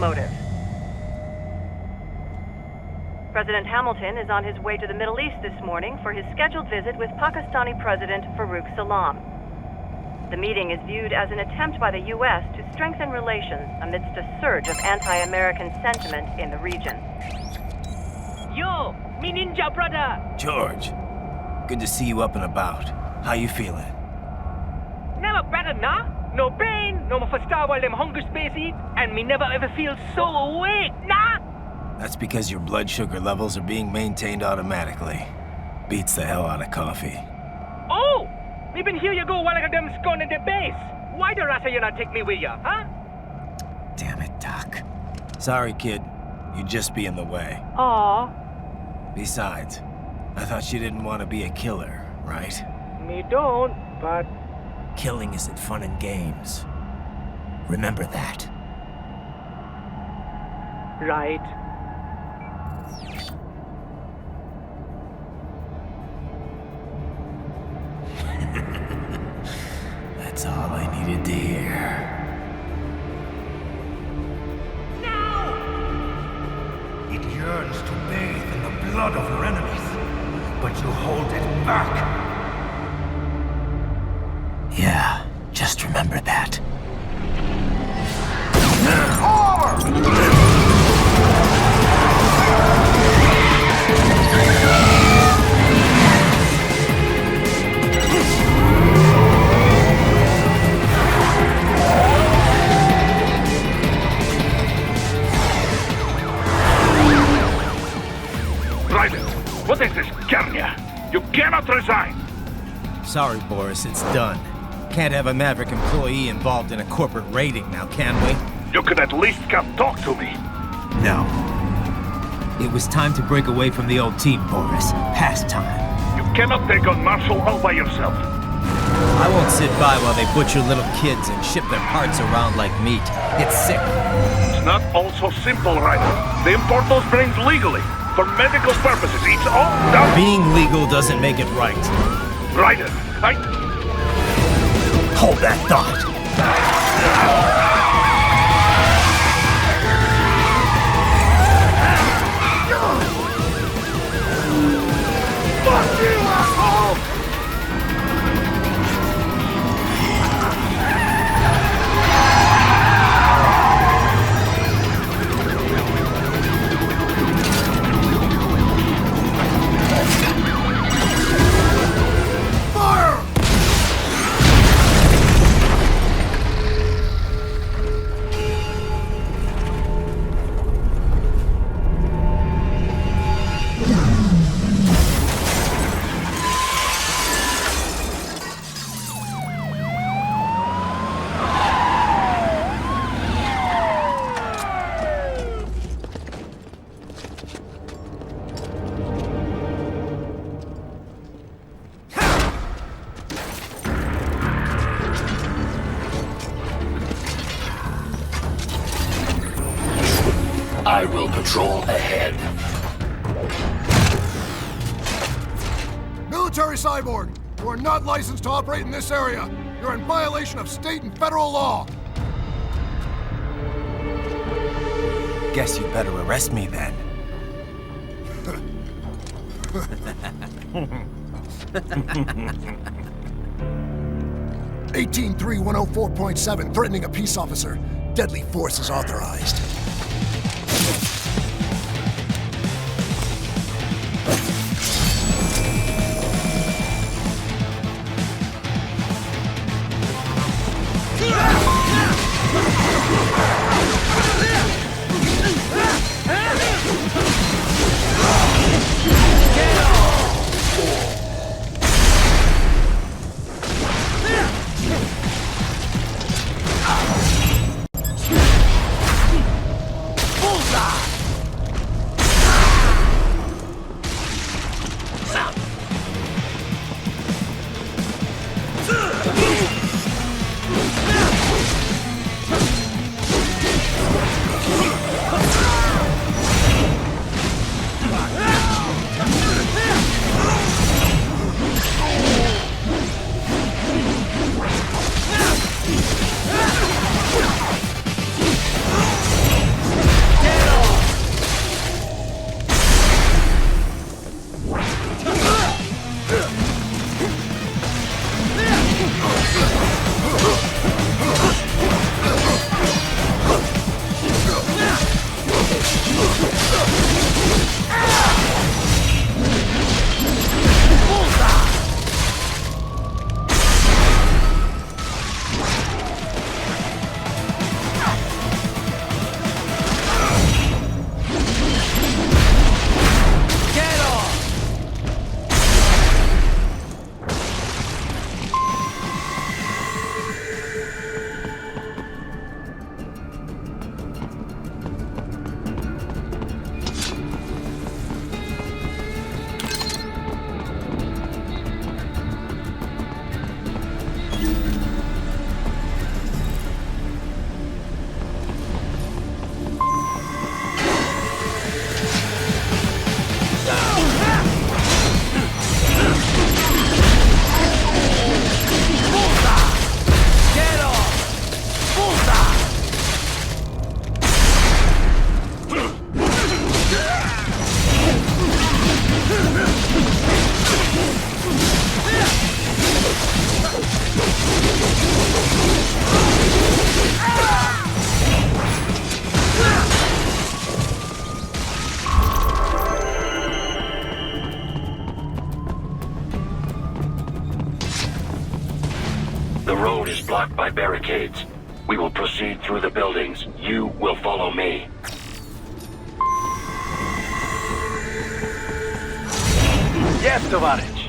motive. President Hamilton is on his way to the Middle East this morning for his scheduled visit with Pakistani President Farooq Salam. The meeting is viewed as an attempt by the U.S. to strengthen relations amidst a surge of anti-American sentiment in the region. Yo, me ninja brother! George, good to see you up and about. How you feeling? Never better, nah? No pain, no more for star while them hunger space eat, and me never ever feel so awake, nah? That's because your blood sugar levels are being maintained automatically. Beats the hell out of coffee. Oh! Me been here you go while I got them scone in the base. Why the rasta you not take me with ya, huh? Damn it, Doc. Sorry, kid. You'd just be in the way. Aw. Besides, I thought you didn't want to be a killer, right? Me don't, but... Killing isn't fun and games. Remember that. Right. That's all I needed to hear. It yearns to bathe in the blood of your enemies, but you hold it back. Yeah, just remember that. What is this, Kenya? You cannot resign! Sorry, Boris, it's done. Can't have a Maverick employee involved in a corporate raiding now, can we? You could at least come talk to me. No. It was time to break away from the old team, Boris. Past time. You cannot take on Marshall all by yourself. I won't sit by while they butcher little kids and ship their parts around like meat. It's sick. It's not all so simple, Ryder. They import those brains legally. For medical purposes, it's all done. Being legal doesn't make it right. Ryder, Hold that thought. Fuck you, asshole! I will patrol ahead. Military cyborg! You are not licensed to operate in this area. You're in violation of state and federal law. Guess you better arrest me then. 183104.7, threatening a peace officer. Deadly force is authorized. barricades. We will proceed through the buildings. You will follow me. Yes, Tovarich.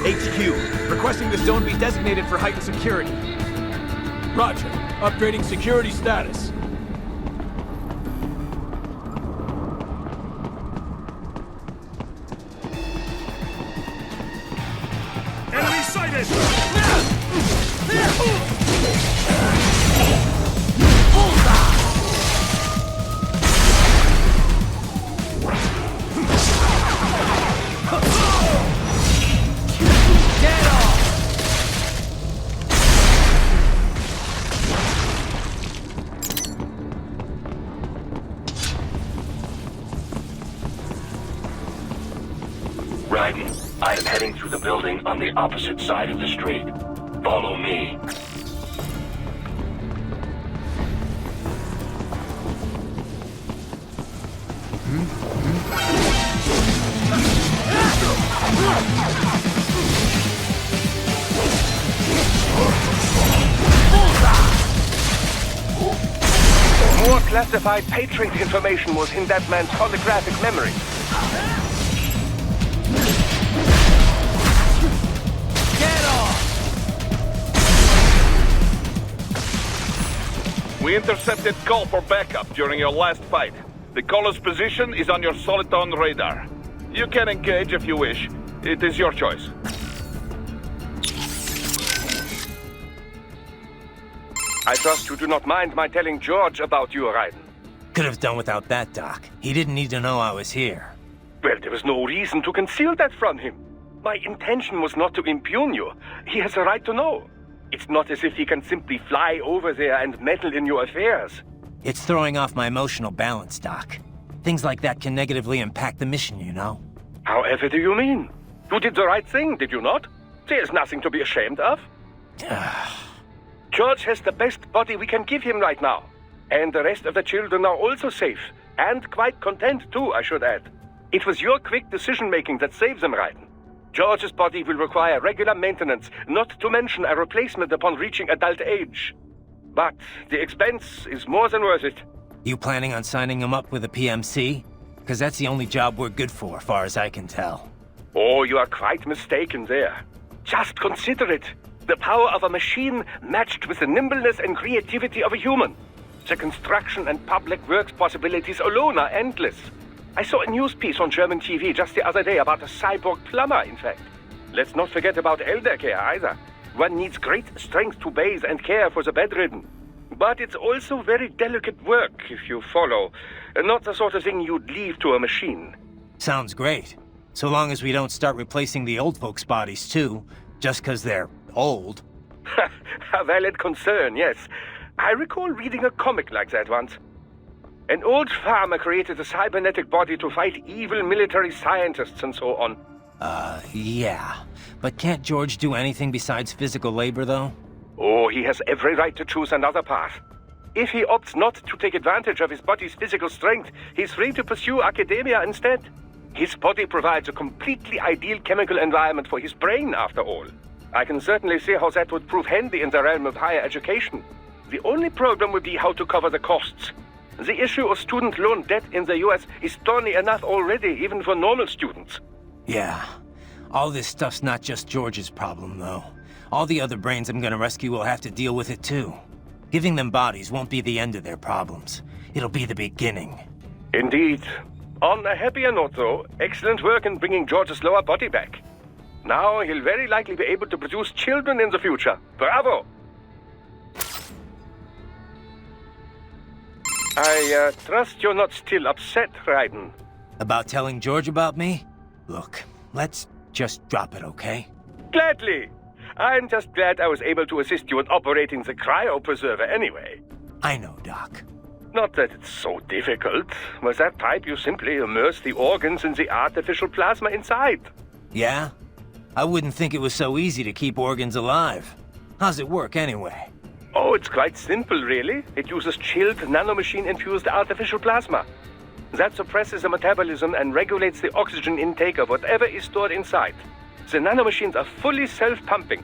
HQ, requesting the zone be designated for heightened security. Roger. Upgrading security status. Enemy sighted! I am heading through the building on the opposite side of the street. Follow me. More classified Patriot information was in that man's holographic memory. We intercepted call for backup during your last fight. The caller's position is on your Soliton radar. You can engage if you wish. It is your choice. I trust you do not mind my telling George about you, Raiden. Could have done without that, Doc. He didn't need to know I was here. Well, there was no reason to conceal that from him. My intention was not to impugn you. He has a right to know. It's not as if he can simply fly over there and meddle in your affairs. It's throwing off my emotional balance, Doc. Things like that can negatively impact the mission, you know? However do you mean? You did the right thing, did you not? There's nothing to be ashamed of. George has the best body we can give him right now. And the rest of the children are also safe. And quite content too, I should add. It was your quick decision-making that saved them, Raiden. George's body will require regular maintenance, not to mention a replacement upon reaching adult age. But the expense is more than worth it. You planning on signing him up with a PMC? Because that's the only job we're good for, far as I can tell. Oh, you are quite mistaken there. Just consider it. The power of a machine matched with the nimbleness and creativity of a human. The construction and public works possibilities alone are endless. I saw a news piece on German TV just the other day about a cyborg plumber, in fact. Let's not forget about elder care either. One needs great strength to bathe and care for the bedridden. But it's also very delicate work, if you follow. Not the sort of thing you'd leave to a machine. Sounds great. So long as we don't start replacing the old folks' bodies too, just 'cause they're old. A valid concern, yes. I recall reading a comic like that once. An old farmer created a cybernetic body to fight evil military scientists and so on. Yeah. But can't George do anything besides physical labor, though? Oh, he has every right to choose another path. If he opts not to take advantage of his body's physical strength, he's free to pursue academia instead. His body provides a completely ideal chemical environment for his brain, after all. I can certainly see how that would prove handy in the realm of higher education. The only problem would be how to cover the costs. The issue of student loan debt in the US is thorny enough already, even for normal students. Yeah. All this stuff's not just George's problem, though. All the other brains I'm gonna rescue will have to deal with it, too. Giving them bodies won't be the end of their problems. It'll be the beginning. Indeed. On a happier note, though, excellent work in bringing George's lower body back. Now he'll very likely be able to produce children in the future. Bravo! I trust you're not still upset, Raiden. About telling George about me? Look, let's just drop it, okay? Gladly. I'm just glad I was able to assist you in operating the cryopreserver anyway. I know, Doc. Not that it's so difficult. With that pipe, you simply immerse the organs in the artificial plasma inside. Yeah? I wouldn't think it was so easy to keep organs alive. How's it work, anyway? Oh, it's quite simple, really. It uses chilled nanomachine-infused artificial plasma. That suppresses the metabolism and regulates the oxygen intake of whatever is stored inside. The nanomachines are fully self-pumping.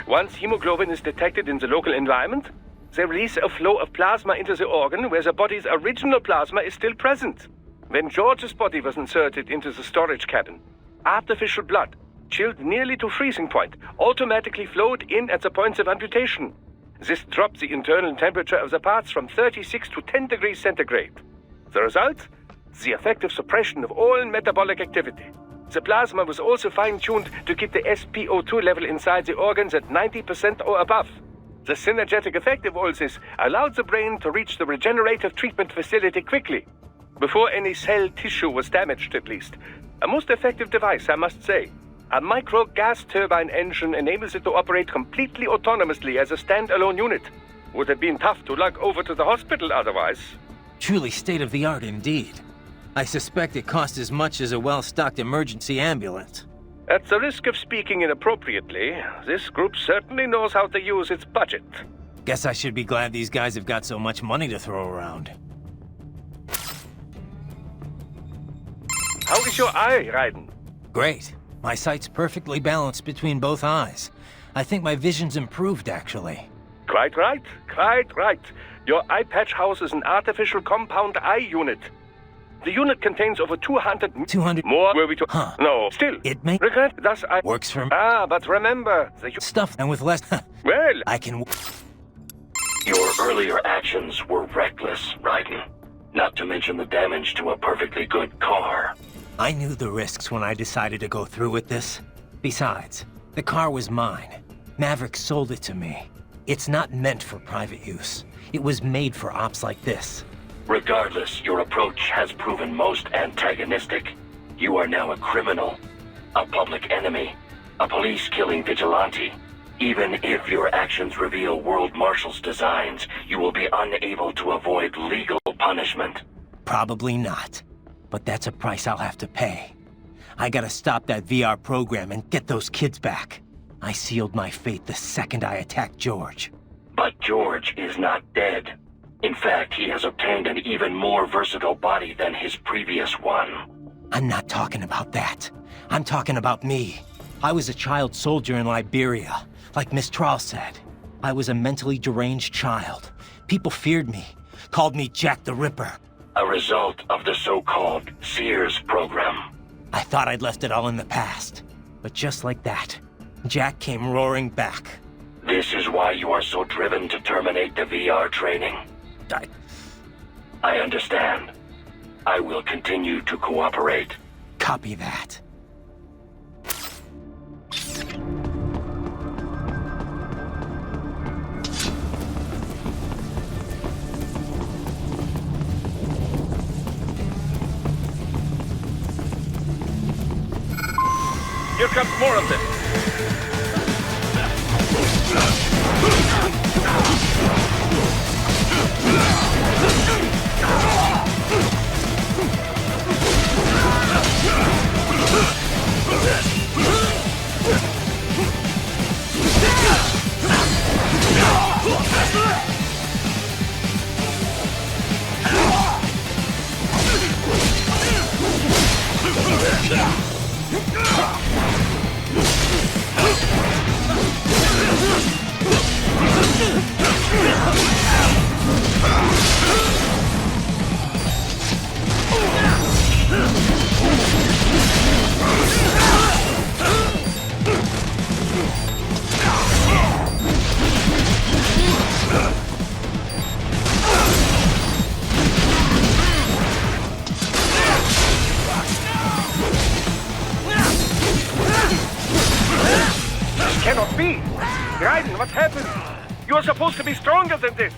Once hemoglobin is detected in the local environment, they release a flow of plasma into the organ where the body's original plasma is still present. When George's body was inserted into the storage cabin, artificial blood, chilled nearly to freezing point, automatically flowed in at the points of amputation. This dropped the internal temperature of the parts from 36 to 10 degrees centigrade. The result? The effective suppression of all metabolic activity. The plasma was also fine-tuned to keep the SpO2 level inside the organs at 90% or above. The synergetic effect of all this allowed the brain to reach the regenerative treatment facility quickly, before any cell tissue was damaged at least. A most effective device, I must say. A micro gas turbine engine enables it to operate completely autonomously as a standalone unit. Would have been tough to lug over to the hospital otherwise. Truly state-of-the-art indeed. I suspect it cost as much as a well-stocked emergency ambulance. At the risk of speaking inappropriately, this group certainly knows how to use its budget. Guess I should be glad these guys have got so much money to throw around. How is your eye, Raiden? Great. My sight's perfectly balanced between both eyes. I think my vision's improved, actually. Quite right, quite right. Your eye patch houses an artificial compound eye unit. The unit contains over 200... 200... More were we to... Huh. No, still. It may... Regret, thus I... Works for me. Ah, but remember, the... Stuff, and with less... Well... I can... Your earlier actions were reckless, Raiden. Not to mention the damage to a perfectly good car. I knew the risks when I decided to go through with this. Besides, the car was mine. Maverick sold it to me. It's not meant for private use. It was made for ops like this. Regardless, your approach has proven most antagonistic. You are now a criminal, a public enemy, a police-killing vigilante. Even if your actions reveal World Marshal's designs, you will be unable to avoid legal punishment. Probably not. But that's a price I'll have to pay. I gotta stop that VR program and get those kids back. I sealed my fate the second I attacked George. But George is not dead. In fact, he has obtained an even more versatile body than his previous one. I'm not talking about that. I'm talking about me. I was a child soldier in Liberia, like Miss Trawl said. I was a mentally deranged child, People feared me, called me Jack the Ripper. A result of the so-called Sears program. I thought I'd left it all in the past. But just like that, Jack came roaring back. This is why you are so driven to terminate the VR training. I understand. I will continue to cooperate. Copy that. Here comes more of them. Cannot be! Raiden, what happened? You are supposed to be stronger than this!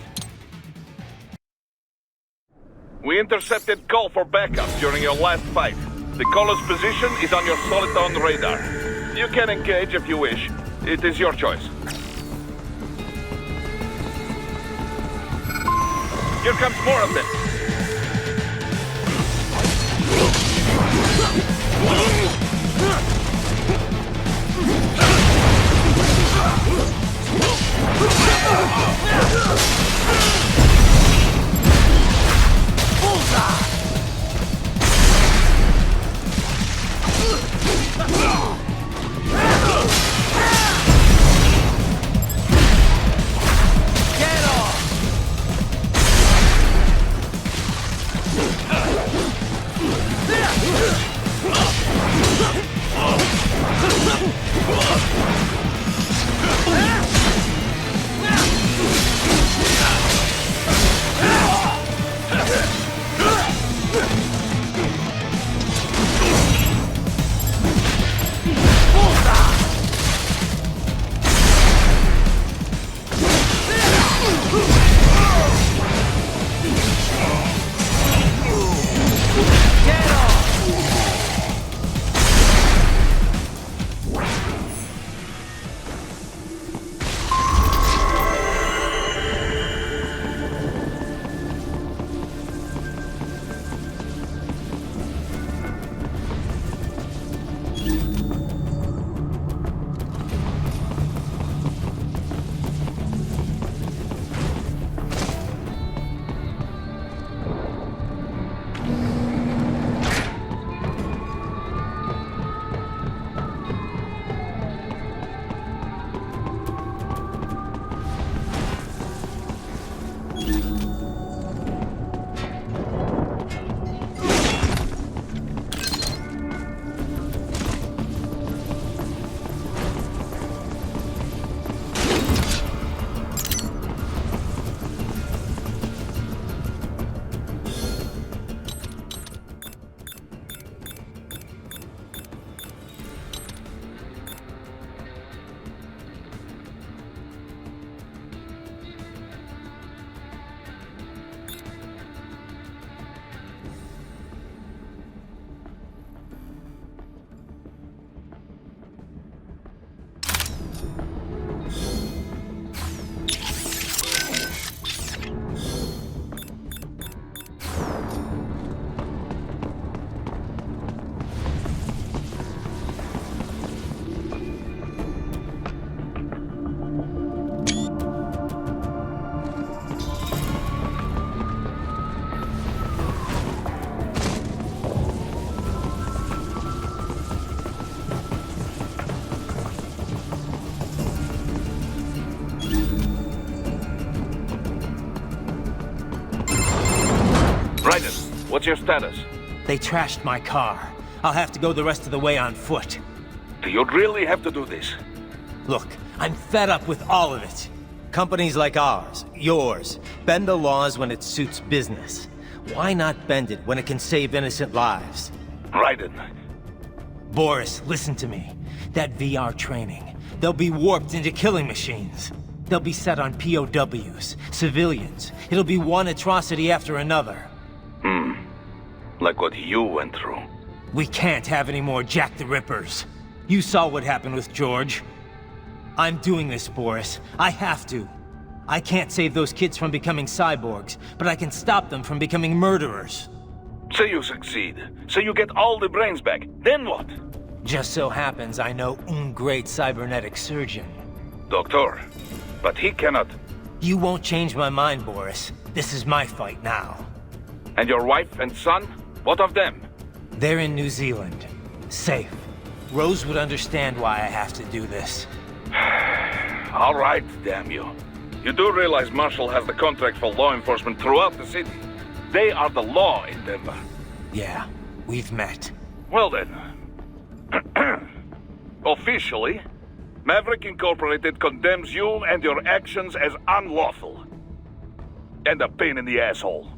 We intercepted call for backup during your last fight. The caller's position is on your Soliton radar. You can engage if you wish. It is your choice. Here comes more of them. What's your status? They trashed my car. I'll have to go the rest of the way on foot. Do you really have to do this? Look, I'm fed up with all of it. Companies like ours, yours, bend the laws when it suits business. Why not bend it when it can save innocent lives? Raiden. Boris, listen to me. That VR training, they'll be warped into killing machines. They'll be set on POWs, civilians. It'll be one atrocity after another. Like what you went through. We can't have any more Jack the Rippers. You saw what happened with George. I'm doing this, Boris. I have to. I can't save those kids from becoming cyborgs, but I can stop them from becoming murderers. Say you succeed. Say you get all the brains back. Then what? Just so happens I know un great cybernetic surgeon. Doctor. But he cannot. You won't change my mind, Boris. This is my fight now. And your wife and son? What of them? They're in New Zealand. Safe. Rose would understand why I have to do this. All right, damn you. You do realize Marshall has the contract for law enforcement throughout the city. They are the law in Denver. Yeah, we've met. Well then. Officially, Maverick Incorporated condemns you and your actions as unlawful. And a pain in the asshole.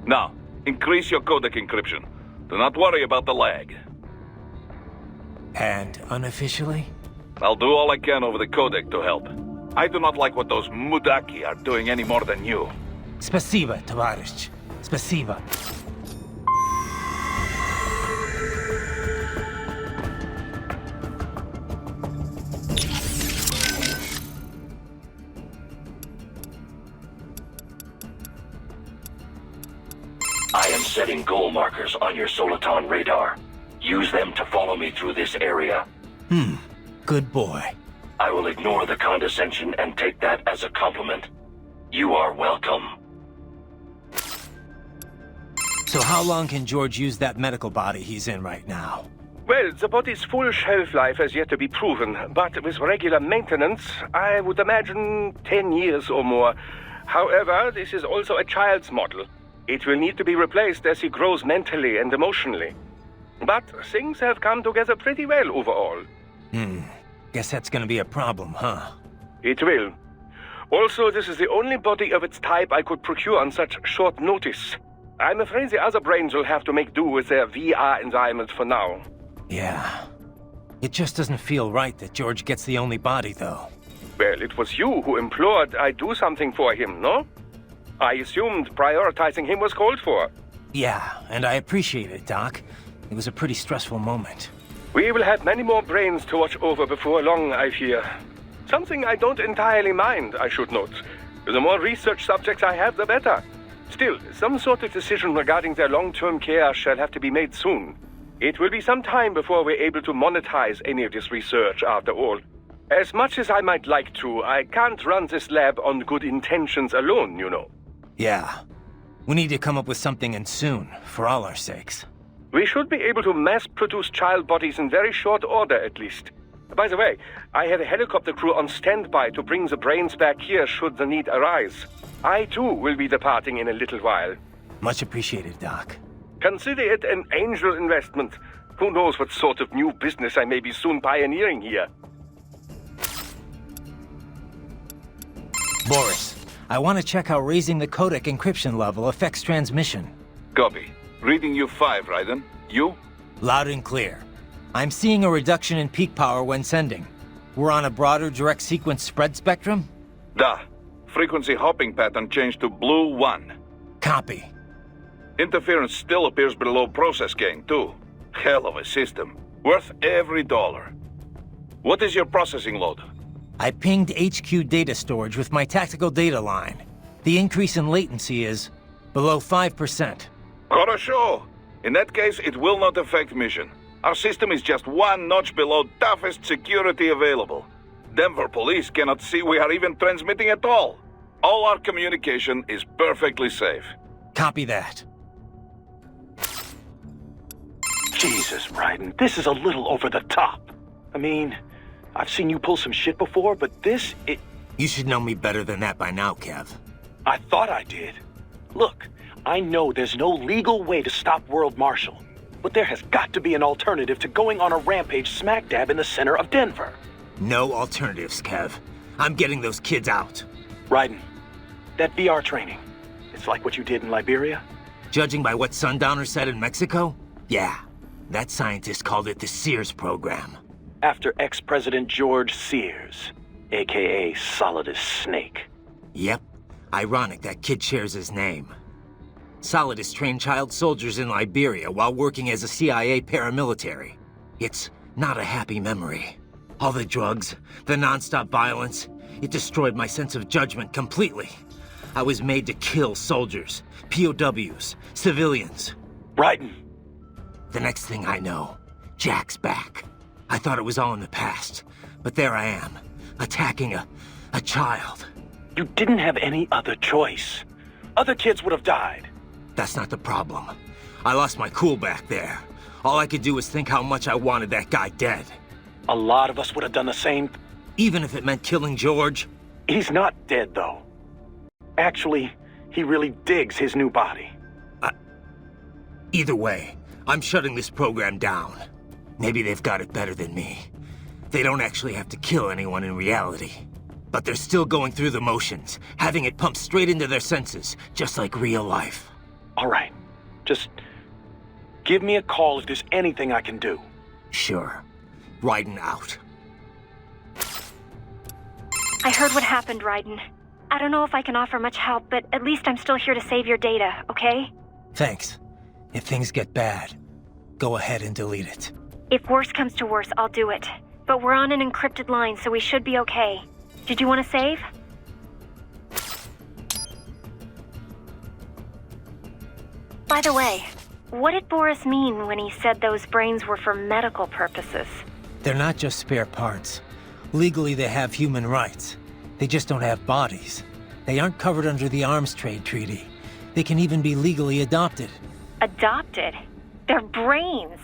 Now, increase your codec encryption. Do not worry about the lag. And unofficially? I'll do all I can over the codec to help. I do not like what those Mudaki are doing any more than you. Spasiba, Tavarish. Spasiba. I am setting goal markers on your Soliton radar. Use them to follow me through this area. Good boy. I will ignore the condescension and take that as a compliment. You are welcome. So how long can George use that medical body he's in right now? Well, the body's full shelf life has yet to be proven, but with regular maintenance, I would imagine 10 years or more. However, this is also a child's model. It will need to be replaced as he grows mentally and emotionally. But things have come together pretty well overall. Guess that's gonna be a problem, huh? It will. Also, this is the only body of its type I could procure on such short notice. I'm afraid the other brains will have to make do with their VR environment for now. Yeah. It just doesn't feel right that George gets the only body, though. Well, it was you who implored I do something for him, no? I assumed prioritizing him was called for. Yeah, and I appreciate it, Doc. It was a pretty stressful moment. We will have many more brains to watch over before long, I fear. Something I don't entirely mind, I should note. The more research subjects I have, the better. Still, some sort of decision regarding their long-term care shall have to be made soon. It will be some time before we're able to monetize any of this research, after all. As much as I might like to, I can't run this lab on good intentions alone, you know. Yeah. We need to come up with something, and soon, for all our sakes. We should be able to mass-produce child bodies in very short order, at least. By the way, I have a helicopter crew on standby to bring the brains back here should the need arise. I, too, will be departing in a little while. Much appreciated, Doc. Consider it an angel investment. Who knows what sort of new business I may be soon pioneering here. Boris, I want to check how raising the codec encryption level affects transmission. Copy. Reading you 5, Raiden. You? Loud and clear. I'm seeing a reduction in peak power when sending. We're on a broader direct sequence spread spectrum? Da. Frequency hopping pattern changed to blue 1. Copy. Interference still appears below process gain, too. Hell of a system. Worth every dollar. What is your processing load? I pinged HQ data storage with my tactical data line. The increase in latency is below 5%. Хорошо. In that case, it will not affect mission. Our system is just one notch below toughest security available. Denver police cannot see we are even transmitting at all. All our communication is perfectly safe. Copy that. Jesus, Raiden, this is a little over the top. I mean, I've seen you pull some shit before, but this, You should know me better than that by now, Kev. I thought I did. Look, I know there's no legal way to stop World Marshal, but there has got to be an alternative to going on a rampage smack dab in the center of Denver. No alternatives, Kev. I'm getting those kids out. Raiden, that VR training, it's like what you did in Liberia? Judging by what Sundowner said in Mexico, yeah. That scientist called it the Sears program. After ex-President George Sears, aka Solidus Snake. Yep. Ironic that kid shares his name. Solidus trained child soldiers in Liberia while working as a CIA paramilitary. It's not a happy memory. All the drugs, the non-stop violence, it destroyed my sense of judgment completely. I was made to kill soldiers, POWs, civilians. Raiden. The next thing I know, Jack's back. I thought it was all in the past, but there I am, attacking a child. You didn't have any other choice. Other kids would have died. That's not the problem. I lost my cool back there. All I could do was think how much I wanted that guy dead. A lot of us would have done the same. Even if it meant killing George? He's not dead, though. Actually, he really digs his new body. Either way, I'm shutting this program down. Maybe they've got it better than me. They don't actually have to kill anyone in reality. But they're still going through the motions, having it pumped straight into their senses, just like real life. All right. Just give me a call if there's anything I can do. Sure. Raiden out. I heard what happened, Raiden. I don't know if I can offer much help, but at least I'm still here to save your data, okay? Thanks. If things get bad, go ahead and delete it. If worse comes to worse, I'll do it. But we're on an encrypted line, so we should be okay. Did you want to save? By the way, what did Boris mean when he said those brains were for medical purposes? They're not just spare parts. Legally, they have human rights. They just don't have bodies. They aren't covered under the Arms Trade Treaty. They can even be legally adopted. Adopted? They're brains!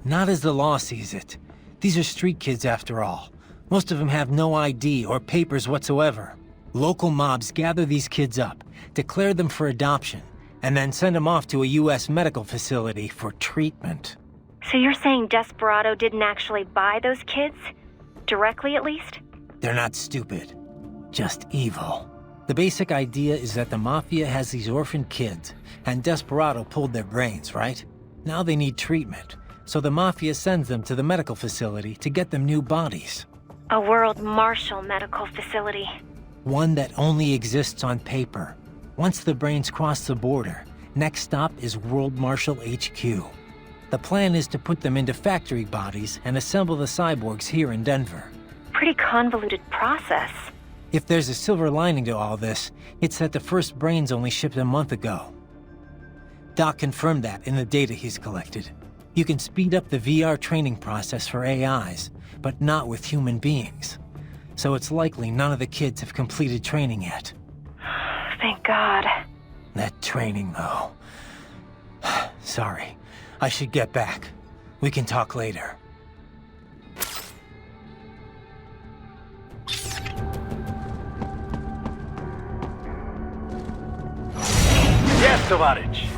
Not as the law sees it. These are street kids after all. Most of them have no ID or papers whatsoever. Local mobs gather these kids up, declare them for adoption, and then send them off to a U.S. medical facility for treatment. So you're saying Desperado didn't actually buy those kids? Directly, at least? They're not stupid. Just evil. The basic idea is that the Mafia has these orphaned kids, and Desperado pulled their brains, right? Now they need treatment, so the Mafia sends them to the medical facility to get them new bodies. A World Marshal medical facility. One that only exists on paper. Once the brains cross the border, next stop is World Marshal HQ. The plan is to put them into factory bodies and assemble the cyborgs here in Denver. Pretty convoluted process. If there's a silver lining to all this, it's that the first brains only shipped a month ago. Doc confirmed that in the data he's collected. You can speed up the VR training process for AIs, but not with human beings. So it's likely none of the kids have completed training yet. Thank God. That training, though. Sorry. I should get back. We can talk later. Yes, Tovarich.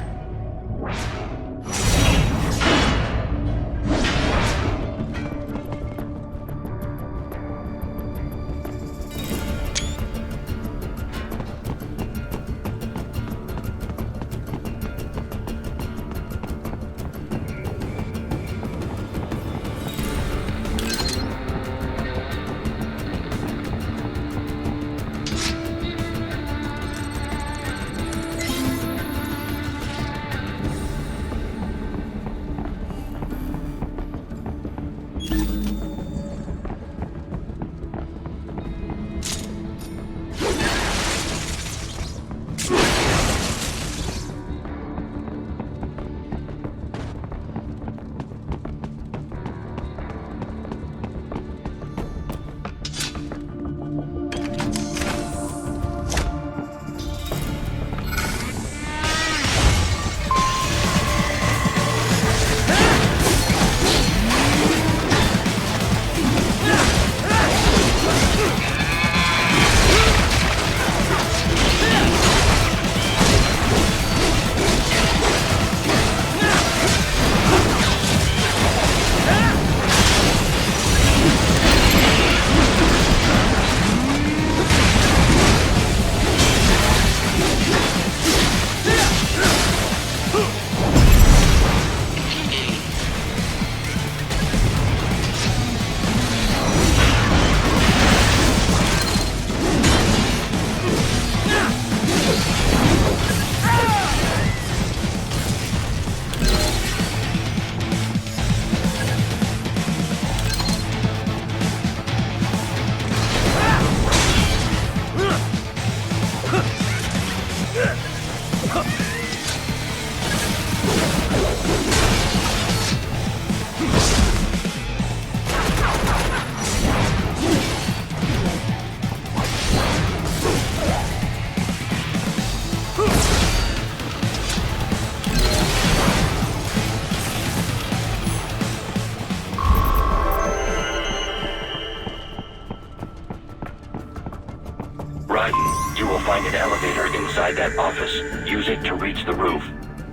an elevator inside that office. Use it to reach the roof.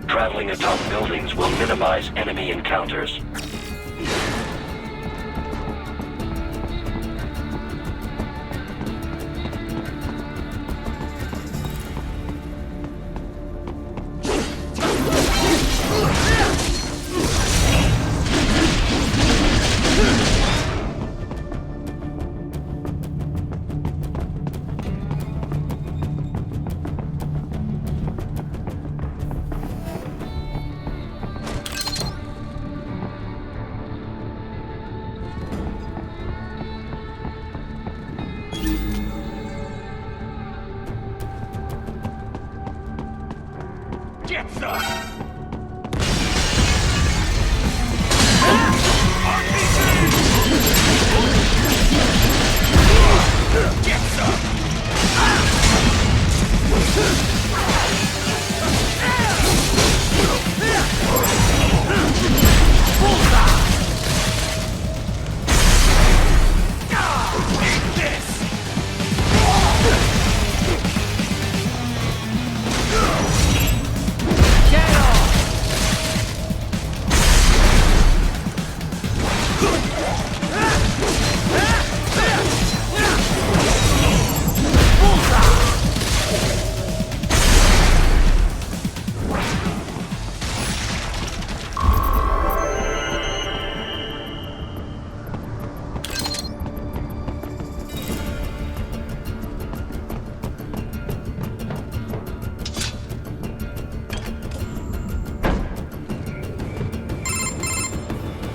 Traveling atop buildings will minimize enemy encounters.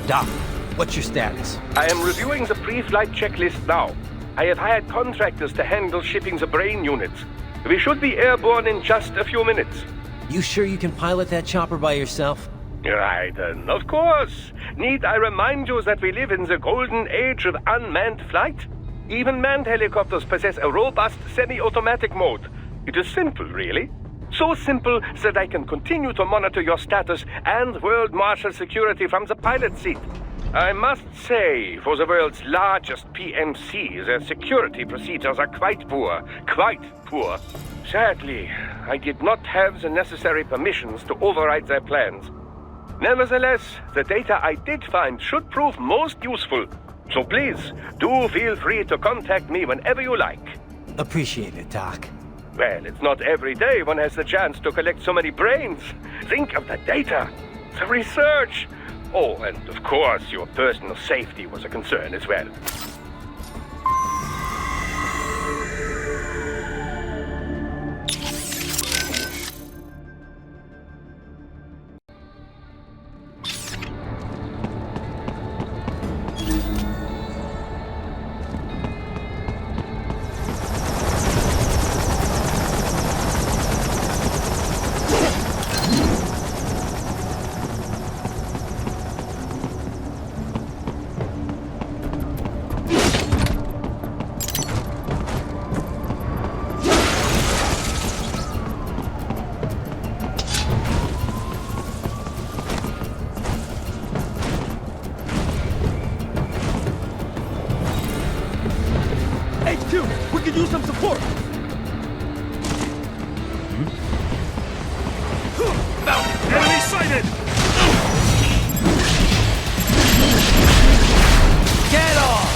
Doc, what's your status? I am reviewing the pre-flight checklist now. I have hired contractors to handle shipping the brain units. We should be airborne in just a few minutes. You sure you can pilot that chopper by yourself? Raiden, of course. Need I remind you that we live in the golden age of unmanned flight? Even manned helicopters possess a robust semi-automatic mode. It is simple, really. So simple that I can continue to monitor your status and world marshal security from the pilot seat. I must say, for the world's largest PMC, their security procedures are quite poor. Quite poor. Sadly, I did not have the necessary permissions to override their plans. Nevertheless, the data I did find should prove most useful. So please, do feel free to contact me whenever you like. Appreciate it, Doc. Well, it's not every day one has the chance to collect so many brains. Think of the data, the research. Oh, and of course, your personal safety was a concern as well. We could use some support! Enemy sighted! Get off!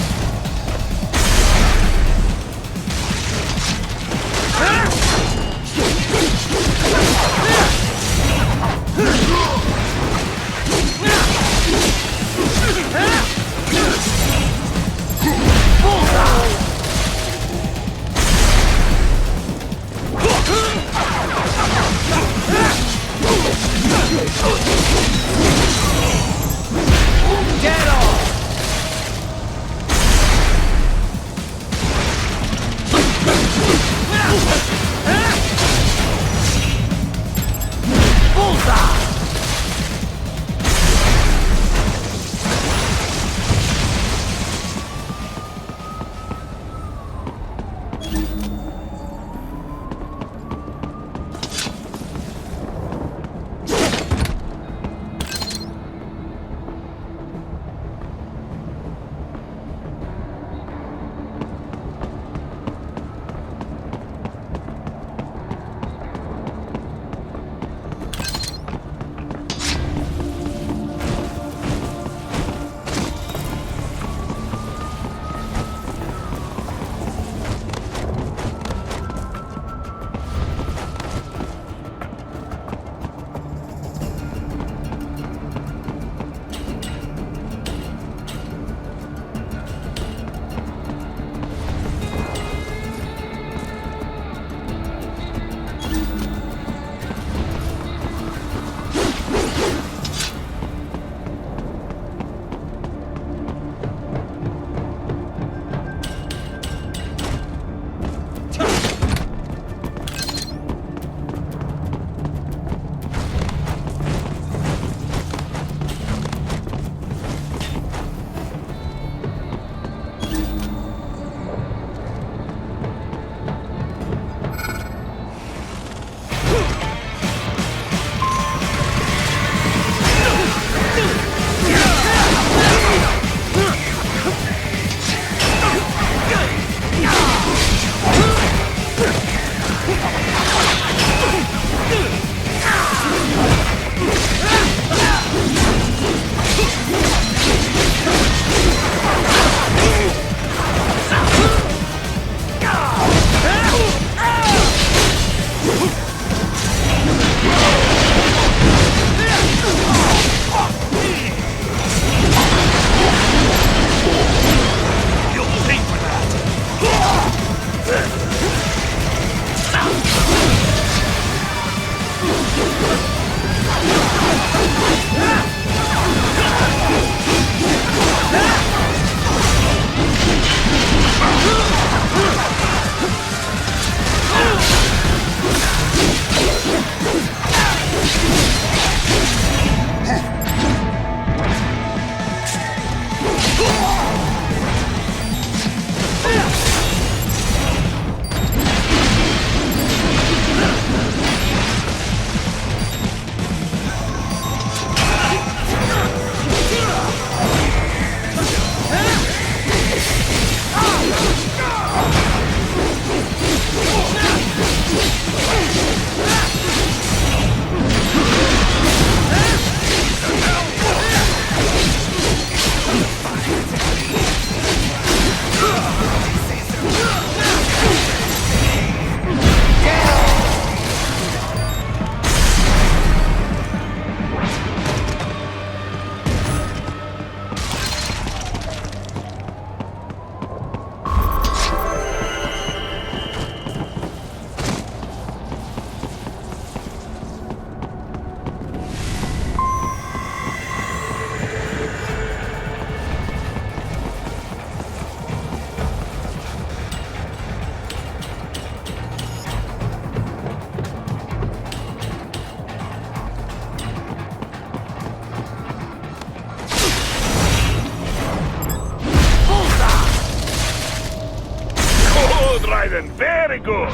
Raiden, very good!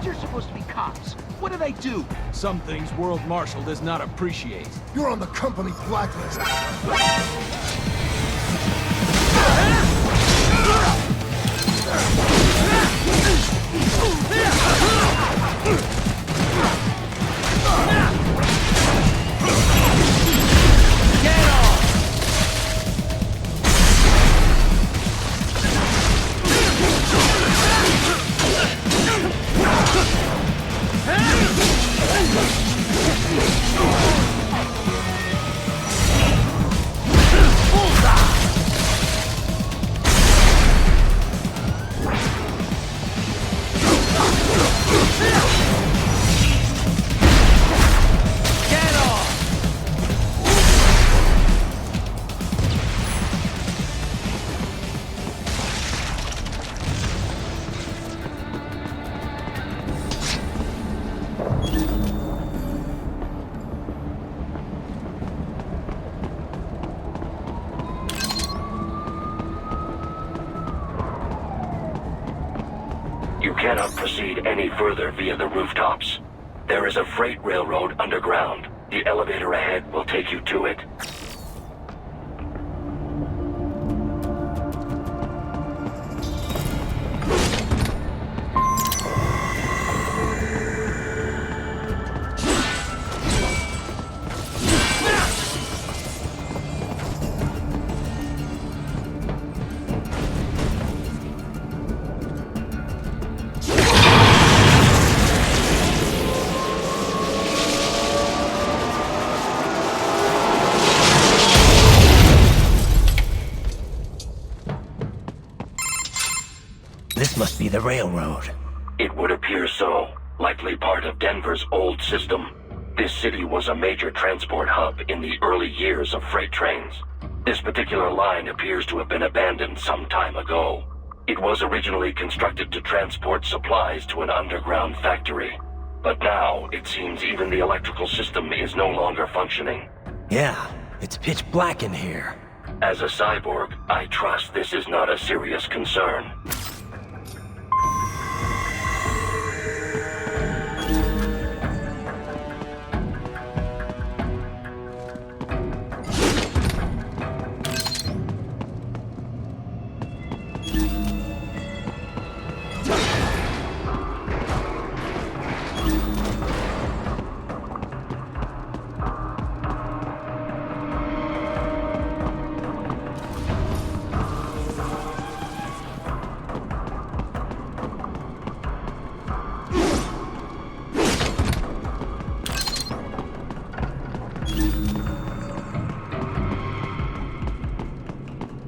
You're supposed to be cops. What do they do? Some things World Marshal does not appreciate. You're on the company blacklist. You cannot proceed any further via the rooftops. There is a freight railroad underground. The elevator ahead will take you to it. This must be the railroad. It would appear so. Likely part of Denver's old system. This city was a major transport hub in the early years of freight trains. This particular line appears to have been abandoned some time ago. It was originally constructed to transport supplies to an underground factory. But now, it seems even the electrical system is no longer functioning. Yeah, it's pitch black in here. As a cyborg, I trust this is not a serious concern.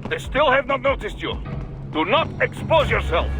They still have not noticed you. Do not expose yourself.